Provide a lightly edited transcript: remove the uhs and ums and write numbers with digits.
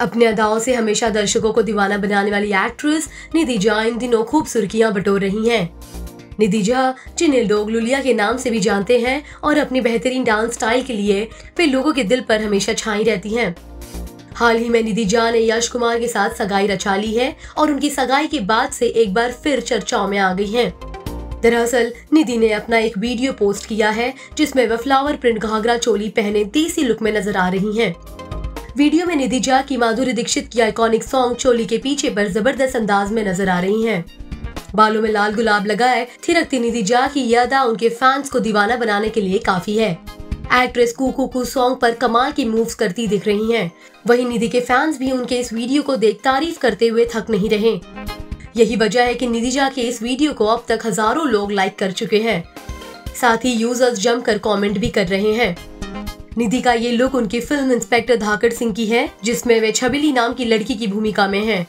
अपने अदाओं से हमेशा दर्शकों को दीवाना बनाने वाली एक्ट्रेस निधि झा इन दिनों खूब सुर्खियां बटोर रही हैं। निधि झा, जिन्हें लोग लुलिया के नाम से भी जानते हैं, और अपनी बेहतरीन डांस स्टाइल के लिए वे लोगों के दिल पर हमेशा छाई रहती हैं। हाल ही में निधि झा ने यश कुमार के साथ सगाई रचा ली है और उनकी सगाई के बाद से एक बार फिर चर्चाओं में आ गई हैं। दरअसल निधि ने अपना एक वीडियो पोस्ट किया है जिसमें वह फ्लावर प्रिंट घाघरा चोली पहने देसी लुक में नजर आ रही हैं। वीडियो में निधि झा की माधुरी दीक्षित की आइकॉनिक सॉन्ग चोली के पीछे पर जबरदस्त अंदाज में नजर आ रही हैं। बालों में लाल गुलाब लगाए थिरकती निधि झा की यह अदा उनके फैंस को दीवाना बनाने के लिए काफी है। एक्ट्रेस कू सॉन्ग पर कमाल की मूव्स करती दिख रही हैं। वहीं निधि के फैंस भी उनके इस वीडियो को देख तारीफ करते हुए थक नहीं रहे। यही वजह है कि निधि झा के इस वीडियो को अब तक हजारों लोग लाइक कर चुके हैं। साथ ही यूजर्स जमकर कमेंट भी कर रहे हैं। निधि का ये लुक उनकी फिल्म इंस्पेक्टर धाकड़ सिंह की है, जिसमें वे छबीली नाम की लड़की की भूमिका में हैं।